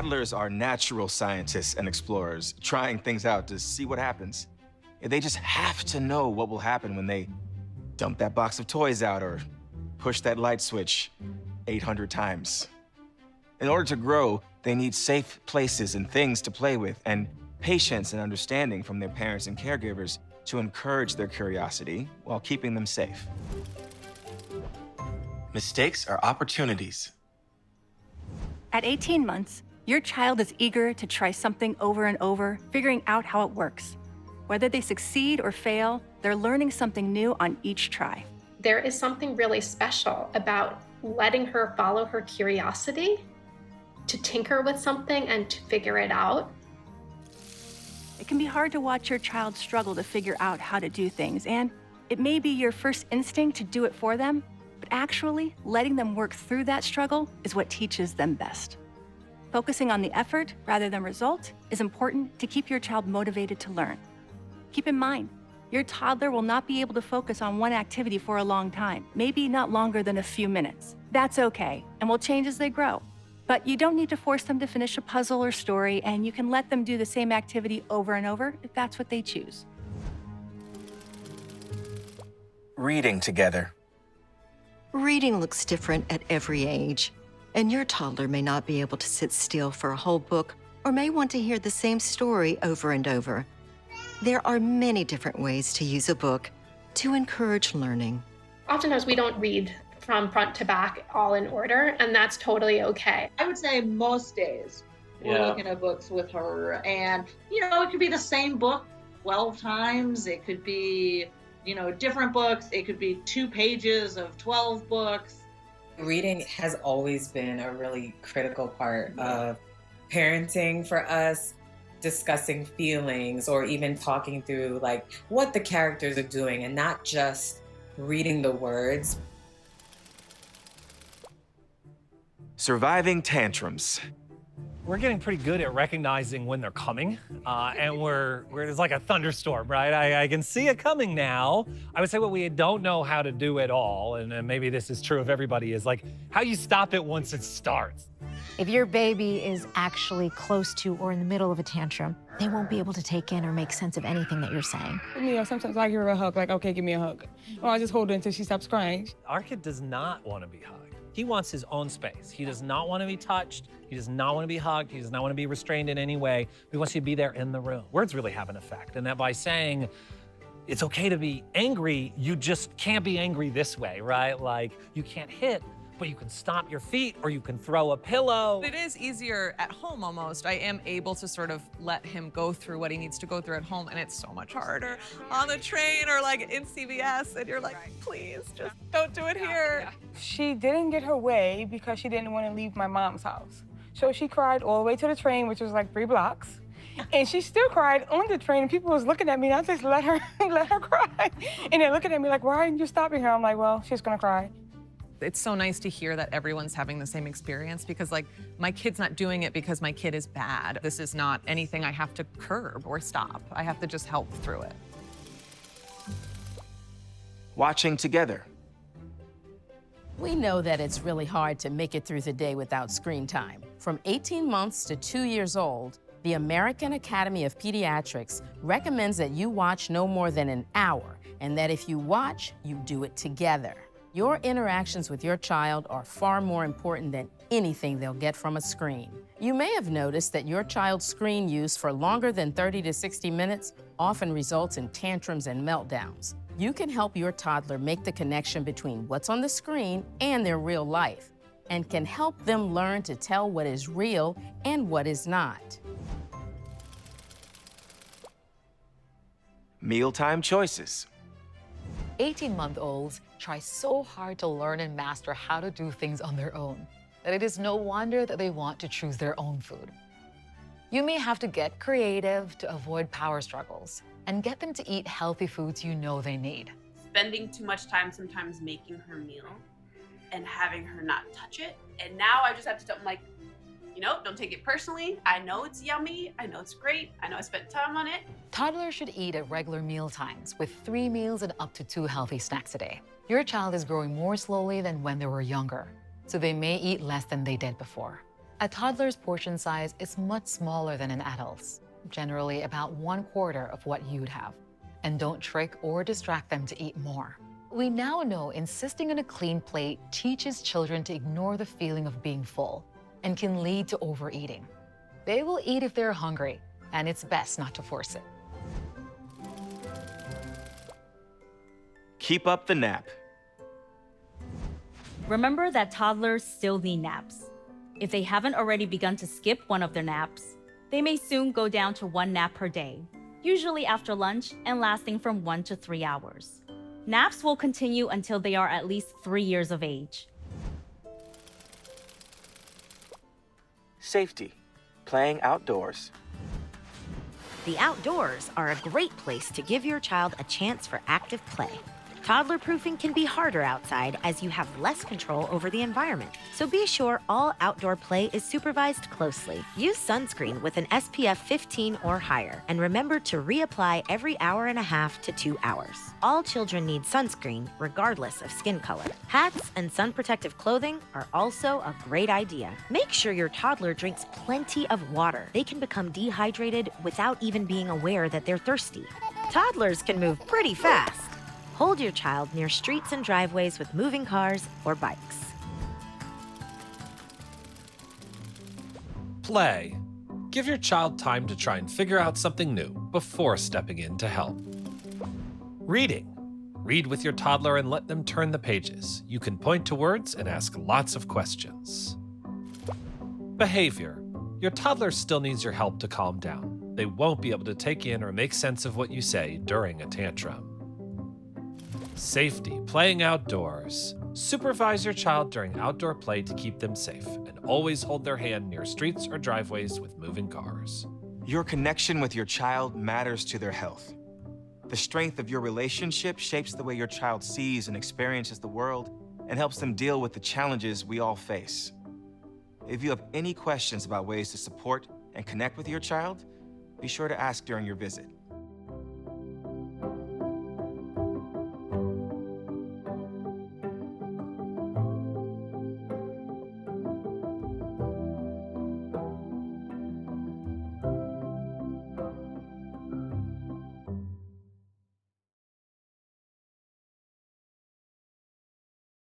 Toddlers are natural scientists and explorers, trying things out to see what happens. They just have to know what will happen when they dump that box of toys out or push that light switch 800 times. In order to grow, they need safe places and things to play with, and patience and understanding from their parents and caregivers to encourage their curiosity while keeping them safe. Mistakes are opportunities. At 18 months, your child is eager to try something over and over, figuring out how it works. Whether they succeed or fail, they're learning something new on each try. There is something really special about letting her follow her curiosity, to tinker with something and to figure it out. It can be hard to watch your child struggle to figure out how to do things, and it may be your first instinct to do it for them, but actually letting them work through that struggle is what teaches them best. Focusing on the effort rather than result is important to keep your child motivated to learn. Keep in mind, your toddler will not be able to focus on one activity for a long time, maybe not longer than a few minutes. That's okay, and will change as they grow. But you don't need to force them to finish a puzzle or story, and you can let them do the same activity over and over if that's what they choose. Reading together. Reading looks different at every age, and your toddler may not be able to sit still for a whole book or may want to hear the same story over and over. There are many different ways to use a book to encourage learning. Oftentimes we don't read from front to back all in order, and that's totally okay. I would say most days we're looking at books with her, and it could be the same book 12 times. It could be different books. It could be 2 pages of 12 books. Reading has always been a really critical part of parenting for us, discussing feelings or even talking through what the characters are doing and not just reading the words. Surviving tantrums. We're getting pretty good at recognizing when they're coming, and we're it's like a thunderstorm, right? I can see it coming now. I would say what we don't know how to do at all, and maybe this is true of everybody, is how you stop it once it starts. If your baby is actually close to or in the middle of a tantrum, they won't be able to take in or make sense of anything that you're saying. Sometimes I give her a hug, okay, give me a hug. Or I just hold her until she stops crying. Our kid does not want to be hugged. He wants his own space. He does not want to be touched. He does not want to be hugged. He does not want to be restrained in any way. He wants you to be there in the room. Words really have an effect, and that by saying it's okay to be angry, you just can't be angry this way, right? You can't hit, but you can stomp your feet or you can throw a pillow. It is easier at home almost. I am able to sort of let him go through what he needs to go through at home, and it's so much harder on the train or in CVS, and you're like, please, just don't do it here. She didn't get her way because she didn't want to leave my mom's house. So she cried all the way to the train, which was 3 blocks. And she still cried on the train, and people was looking at me, and I just let her cry. And they're looking at me like, why aren't you stopping her? I'm like, well, she's gonna cry. It's so nice to hear that everyone's having the same experience because my kid's not doing it because my kid is bad. This is not anything I have to curb or stop. I have to just help through it. Watching together. We know that it's really hard to make it through the day without screen time. From 18 months to 2 years old, the American Academy of Pediatrics recommends that you watch no more than an hour, and that if you watch, you do it together. Your interactions with your child are far more important than anything they'll get from a screen. You may have noticed that your child's screen use for longer than 30 to 60 minutes often results in tantrums and meltdowns. You can help your toddler make the connection between what's on the screen and their real life, and can help them learn to tell what is real and what is not. Mealtime choices. 18-month-olds try so hard to learn and master how to do things on their own that it is no wonder that they want to choose their own food. You may have to get creative to avoid power struggles and get them to eat healthy foods you know they need. Spending too much time sometimes making her meal and having her not touch it. And now I just have to tell them, don't take it personally. I know it's yummy. I know it's great. I know I spent time on it. Toddlers should eat at regular meal times with 3 meals and up to 2 healthy snacks a day. Your child is growing more slowly than when they were younger, so they may eat less than they did before. A toddler's portion size is much smaller than an adult's, generally about 1/4 of what you'd have. And don't trick or distract them to eat more. We now know insisting on a clean plate teaches children to ignore the feeling of being full and can lead to overeating. They will eat if they're hungry, and it's best not to force it. Keep up the nap. Remember that toddlers still need naps. If they haven't already begun to skip one of their naps, they may soon go down to 1 nap per day, usually after lunch and lasting from 1 to 3 hours. Naps will continue until they are at least 3 years of age. Safety. Playing outdoors. The outdoors are a great place to give your child a chance for active play. Toddler proofing can be harder outside as you have less control over the environment. So be sure all outdoor play is supervised closely. Use sunscreen with an SPF 15 or higher, and remember to reapply every 1.5 to 2 hours. All children need sunscreen regardless of skin color. Hats and sun protective clothing are also a great idea. Make sure your toddler drinks plenty of water. They can become dehydrated without even being aware that they're thirsty. Toddlers can move pretty fast. Hold your child near streets and driveways with moving cars or bikes. Play. Give your child time to try and figure out something new before stepping in to help. Reading. Read with your toddler and let them turn the pages. You can point to words and ask lots of questions. Behavior. Your toddler still needs your help to calm down. They won't be able to take in or make sense of what you say during a tantrum. Safety, playing outdoors. Supervise your child during outdoor play to keep them safe, and always hold their hand near streets or driveways with moving cars. Your connection with your child matters to their health. The strength of your relationship shapes the way your child sees and experiences the world and helps them deal with the challenges we all face. If you have any questions about ways to support and connect with your child, be sure to ask during your visit.